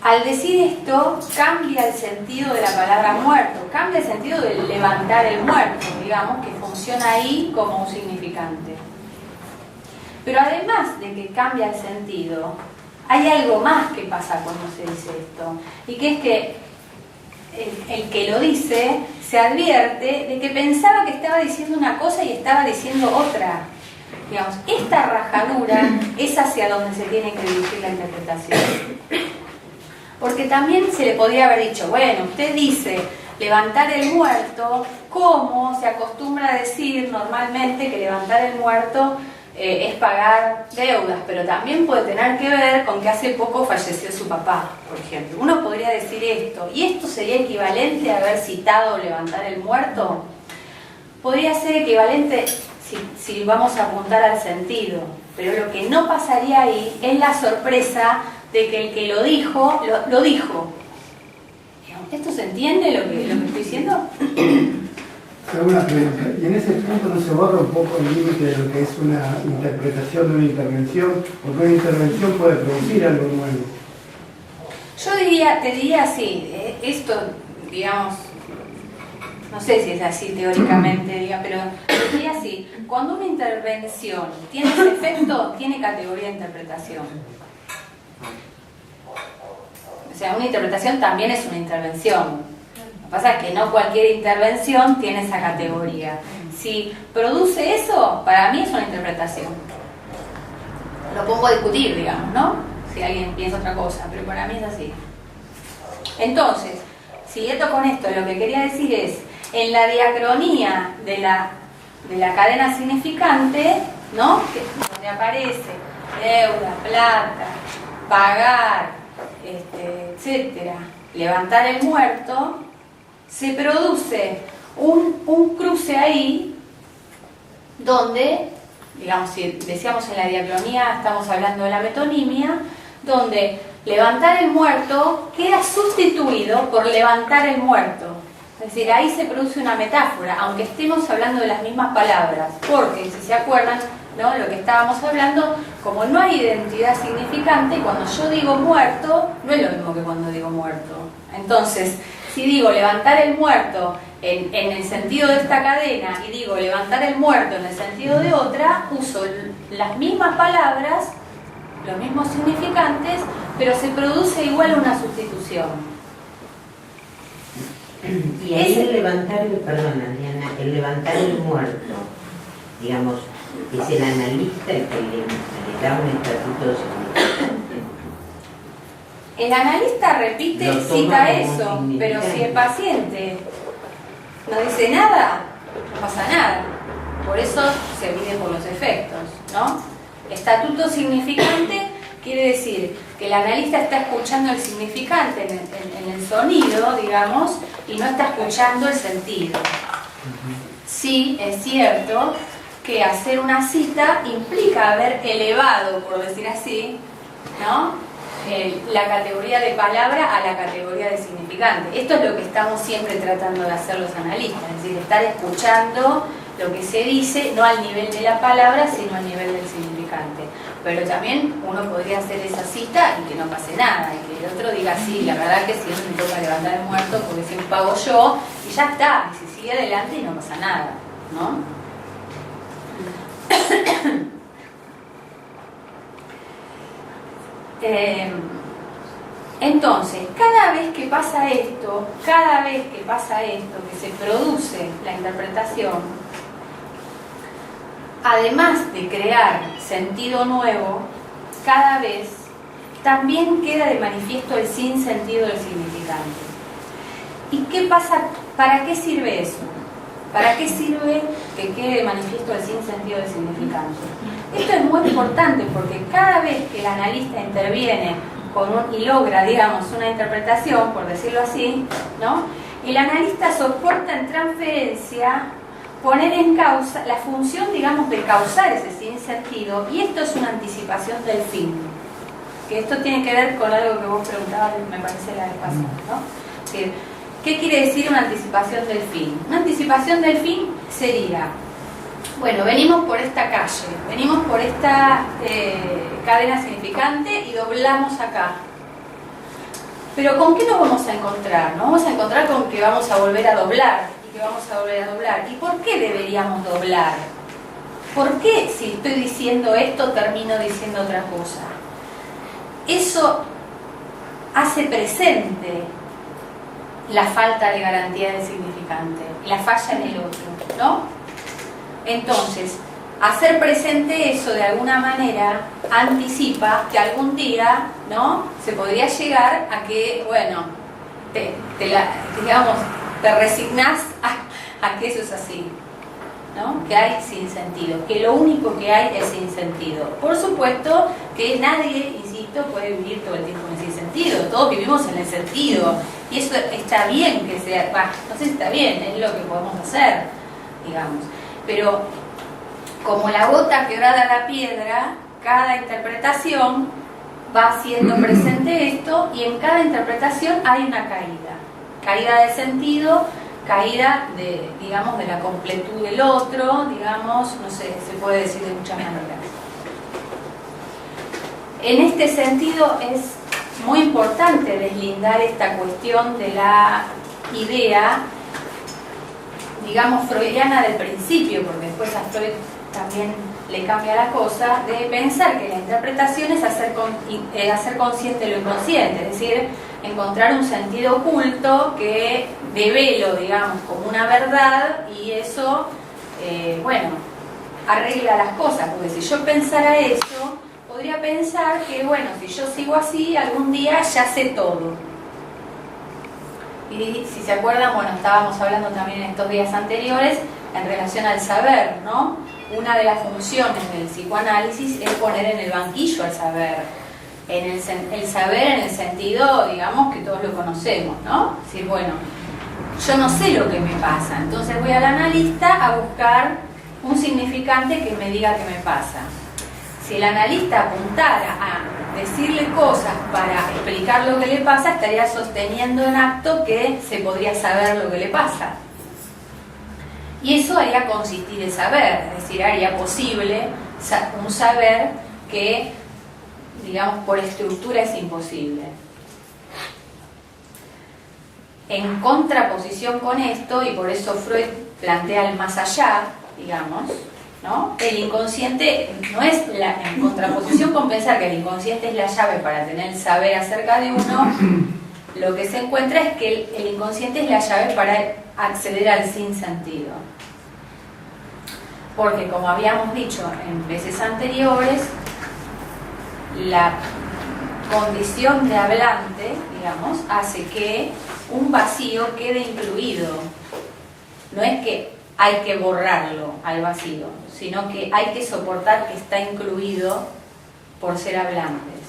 Al decir esto, cambia el sentido de la palabra muerto, cambia el sentido de levantar el muerto, digamos, que funciona ahí como un significante. Pero además de que cambia el sentido, hay algo más que pasa cuando se dice esto, y que es que el que lo dice se advierte de que pensaba que estaba diciendo una cosa y estaba diciendo otra. Digamos, esta rajadura es hacia donde se tiene que dirigir la interpretación. Porque también se le podría haber dicho, bueno, usted dice levantar el muerto, como se acostumbra a decir normalmente que levantar el muerto es pagar deudas, pero también puede tener que ver con que hace poco falleció su papá, por ejemplo. Uno podría decir esto, y esto sería equivalente a haber citado levantar el muerto. Podría ser equivalente si vamos a apuntar al sentido, pero lo que no pasaría ahí es la sorpresa de que el que lo dijo, lo dijo. ¿Esto se entiende lo que estoy diciendo? Una pregunta. ¿Y en ese punto no se borra un poco el límite de lo que es una interpretación de una intervención? Porque una intervención puede producir algo nuevo. Yo te diría así, esto, digamos, no sé si es así teóricamente, pero diría así, cuando una intervención tiene ese efecto, tiene categoría de interpretación. O sea, una interpretación también es una intervención. Lo que pasa es que no cualquier intervención tiene esa categoría. Si produce eso, para mí es una interpretación. Lo pongo a discutir, digamos, ¿no? Si alguien piensa otra cosa, pero para mí es así. Entonces, siguiendo con esto, lo que quería decir es, en la diacronía de la cadena significante, ¿no? Donde aparece deuda, plata, pagar, etcétera, levantar el muerto, se produce un cruce ahí donde, digamos, si decíamos en la diacronía, estamos hablando de la metonimia, donde levantar el muerto queda sustituido por levantar el muerto. Es decir, ahí se produce una metáfora, aunque estemos hablando de las mismas palabras, porque si se acuerdan, ¿no? Lo que estábamos hablando, como no hay identidad significante, cuando yo digo muerto, no es lo mismo que cuando digo muerto. Entonces, si digo levantar el muerto en el sentido de esta cadena y digo levantar el muerto en el sentido de otra, uso las mismas palabras, los mismos significantes, pero se produce igual una sustitución. Y ahí el levantar el levantar el muerto, digamos, es el analista el que le da un estatuto significante. El analista repite, cita eso, pero si el paciente no dice nada, no pasa nada. Por eso se mide por los efectos, ¿no? Estatuto significante quiere decir que el analista está escuchando el significante en el sonido, digamos, y no está escuchando el sentido. Sí, es cierto que hacer una cita implica haber elevado, por decir así, ¿no? La categoría de palabra a la categoría de significante. Esto es lo que estamos siempre tratando de hacer los analistas, es decir, estar escuchando lo que se dice, no al nivel de la palabra, sino al nivel del significante. Pero también uno podría hacer esa cita y que no pase nada, y que el otro diga, sí, la verdad que siempre me toca levantar el muerto porque siempre pago yo, y ya está, y se sigue adelante y no pasa nada, ¿no? Entonces, cada vez que pasa esto, que se produce la interpretación, además de crear sentido nuevo, cada vez también queda de manifiesto el sinsentido del significante. ¿Y qué pasa? ¿Para qué sirve eso? ¿Para qué sirve que quede de manifiesto el sinsentido del significante? Esto es muy importante porque cada vez que el analista interviene y logra, digamos, una interpretación, por decirlo así, ¿no? El analista soporta en transferencia poner en causa la función, digamos, de causar ese sinsentido, y esto es una anticipación del fin. Que esto tiene que ver con algo que vos preguntabas, me parece, la vez pasada, ¿no? Es decir, ¿qué quiere decir una anticipación del fin? Una anticipación del fin sería, bueno, venimos por esta calle, venimos por esta cadena significante y doblamos acá. Pero ¿con qué nos vamos a encontrar? Nos vamos a encontrar con que vamos a volver a doblar, y que vamos a volver a doblar. ¿Y por qué deberíamos doblar? ¿Por qué si estoy diciendo esto termino diciendo otra cosa? Eso hace presente la falta de garantía del significante, la falla en el otro, ¿no? Entonces, hacer presente eso de alguna manera anticipa que algún día, ¿no?, se podría llegar a que, bueno, te resignás a que eso es así, ¿no? Que hay sinsentido, que lo único que hay es sinsentido. Por supuesto que nadie, insisto, puede vivir todo el tiempo en sinsentido, todos vivimos en el sentido, y eso está bien que sea, no sé si está bien, es lo que podemos hacer, digamos, pero como la gota quebrada la piedra, cada interpretación va haciendo presente esto, y en cada interpretación hay una caída de sentido, caída de, digamos, de la completud del otro, digamos, no sé, se puede decir de muchas maneras. En este sentido es muy importante deslindar esta cuestión de la idea, digamos, freudiana del principio, porque después a Freud también le cambia la cosa, de pensar que la interpretación es hacer consciente lo inconsciente, es decir, encontrar un sentido oculto que develo, digamos, como una verdad, y eso, bueno, arregla las cosas, porque si yo pensara eso, podría pensar que, bueno, si yo sigo así, algún día ya sé todo. Y si se acuerdan, bueno, estábamos hablando también en estos días anteriores en relación al saber, ¿no? Una de las funciones del psicoanálisis es poner en el banquillo al saber, el saber en el sentido, digamos, que todos lo conocemos, ¿no? Es decir, bueno, yo no sé lo que me pasa, entonces voy al analista a buscar un significante que me diga qué me pasa. Si el analista apuntara a decirle cosas para explicar lo que le pasa, estaría sosteniendo en acto que se podría saber lo que le pasa. Y eso haría consistir el saber, es decir, haría posible un saber que, digamos, por estructura es imposible. En contraposición con esto, y por eso Freud plantea el más allá, digamos, ¿no? El inconsciente no es en contraposición con pensar que el inconsciente es la llave para tener saber acerca de uno, lo que se encuentra es que el inconsciente es la llave para acceder al sinsentido. Porque, como habíamos dicho en veces anteriores, la condición de hablante, digamos, hace que un vacío quede incluido. No es que hay que borrarlo al vacío, sino que hay que soportar que está incluido por ser hablantes.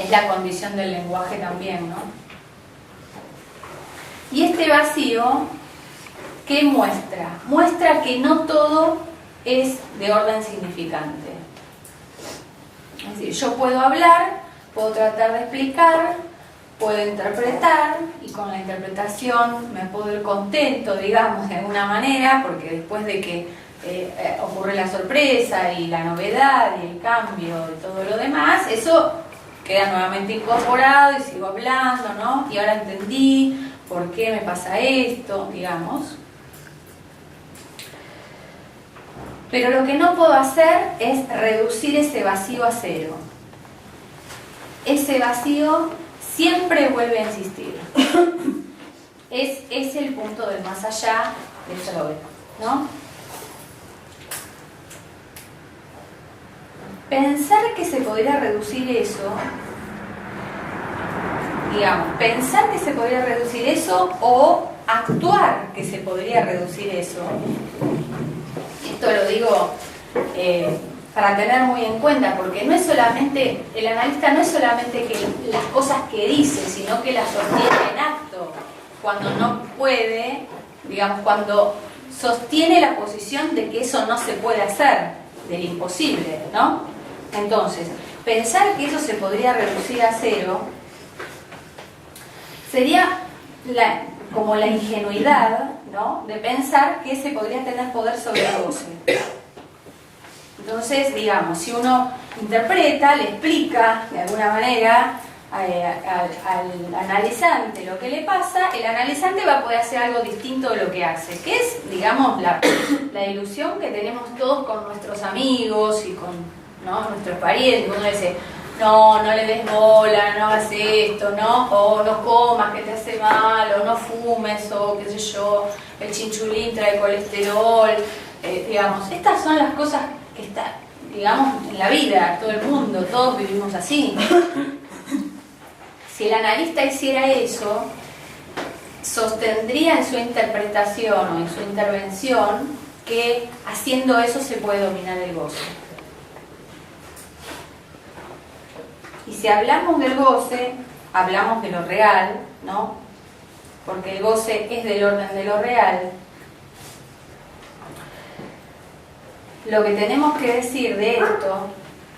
Es la condición del lenguaje también, ¿no? Y este vacío, ¿qué muestra? Muestra que no todo es de orden significante. Es decir, yo puedo hablar, puedo tratar de explicar, puedo interpretar, y con la interpretación me puedo ir contento, digamos, de alguna manera, porque después de que ocurre la sorpresa y la novedad y el cambio y todo lo demás, eso queda nuevamente incorporado y sigo hablando, ¿no? Y ahora entendí por qué me pasa esto, digamos. Pero lo que no puedo hacer es reducir ese vacío a cero. Ese vacío siempre vuelve a existir. Es el punto del más allá del Freud, ¿no? Pensar que se podría reducir eso, digamos, pensar que se podría reducir eso o actuar que se podría reducir eso, esto lo digo para tener muy en cuenta, porque no es solamente, el analista no es solamente que las cosas que dice, sino que las sostiene en acto, cuando no puede, digamos, cuando sostiene la posición de que eso no se puede hacer, del imposible, ¿no? Entonces, pensar que eso se podría reducir a cero sería como la ingenuidad, ¿no?, de pensar que se podría tener poder sobre el goce. Entonces, digamos, si uno interpreta, le explica de alguna manera al analizante lo que le pasa, el analizante va a poder hacer algo distinto de lo que hace, que es, digamos, la ilusión que tenemos todos con nuestros amigos y con, ¿no?, nuestros parientes. Uno dice, no le des bola, no hagas esto, ¿no? O no comas, que te hace mal, o no fumes, o qué sé yo, el chinchulín trae colesterol, digamos. Estas son las cosas que están, digamos, en la vida, todo el mundo, todos vivimos así. Si el analista hiciera eso, sostendría en su interpretación o en su intervención que haciendo eso se puede dominar el goce. Y si hablamos del goce, hablamos de lo real, ¿no? Porque el goce es del orden de lo real. Lo que tenemos que decir de esto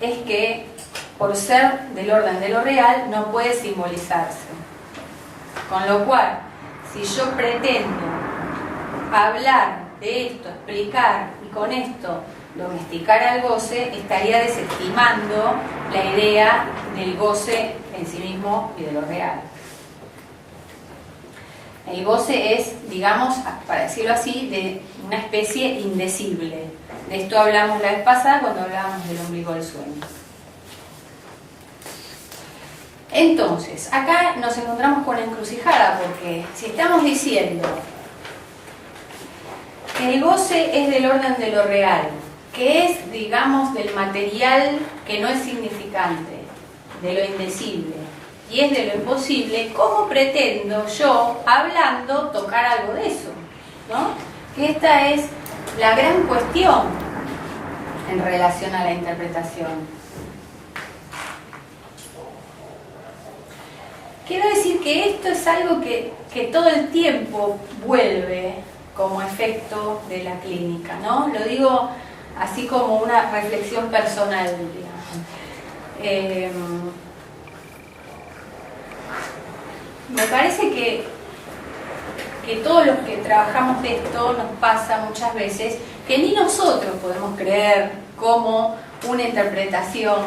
es que, por ser del orden de lo real, no puede simbolizarse. Con lo cual, si yo pretendo hablar de esto, explicar y con esto domesticar al goce, estaría desestimando la idea del goce en sí mismo y de lo real. El goce es, digamos, para decirlo así, de una especie indecible. De esto hablamos la vez pasada cuando hablábamos del ombligo del sueño. Entonces, acá nos encontramos con la encrucijada, porque si estamos diciendo que el goce es del orden de lo real, que es, digamos, del material que no es significante, de lo indecible, y es de lo imposible, ¿cómo pretendo yo, hablando, tocar algo de eso? ¿No? Que esta es la gran cuestión en relación a la interpretación. Quiero decir que esto es algo que todo el tiempo vuelve como efecto de la clínica, ¿no? Lo digo así como una reflexión personal, digamos. Me parece que todos los que trabajamos de esto nos pasa muchas veces que ni nosotros podemos creer cómo una interpretación,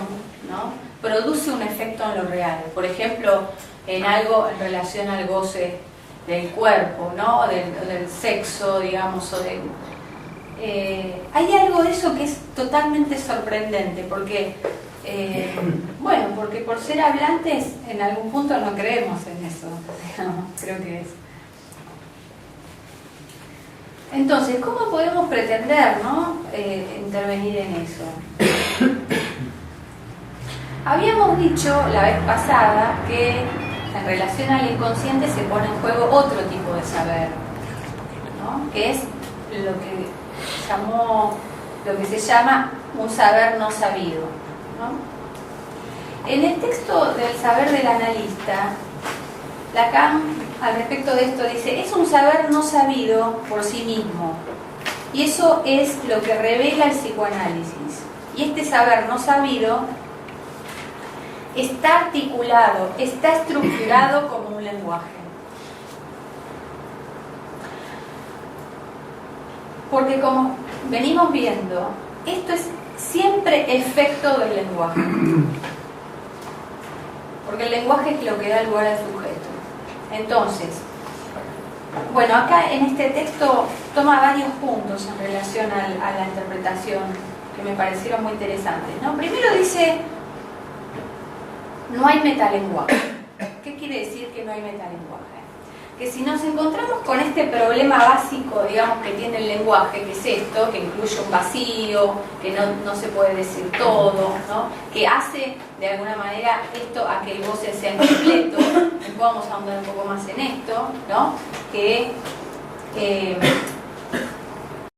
¿no?, produce un efecto en lo real. Por ejemplo, en algo en relación al goce del cuerpo, ¿no?, o del sexo, digamos, o de... hay algo de eso que es totalmente sorprendente, porque, bueno, porque por ser hablantes en algún punto no creemos en eso, digamos, creo que es. Entonces, ¿cómo podemos pretender, ¿no?, intervenir en eso? Habíamos dicho la vez pasada que en relación al inconsciente se pone en juego otro tipo de saber, ¿no?, que es lo que se llama un saber no sabido, ¿no? En el texto del saber del analista, Lacan al respecto de esto dice: es un saber no sabido por sí mismo, y eso es lo que revela el psicoanálisis. Y este saber no sabido está articulado, está estructurado como un lenguaje. Porque, como venimos viendo, esto es siempre efecto del lenguaje. Porque el lenguaje es lo que da lugar al sujeto. Entonces, bueno, acá en este texto toma varios puntos en relación a la interpretación que me parecieron muy interesantes, ¿no? Primero dice: no hay metalenguaje. ¿Qué quiere decir que no hay metalenguaje? Que si nos encontramos con este problema básico, digamos, que tiene el lenguaje, que es esto, que incluye un vacío, que no se puede decir todo, ¿no?, que hace de alguna manera esto a que el goce sea incompleto, después vamos a ahondar un poco más en esto, ¿no?, que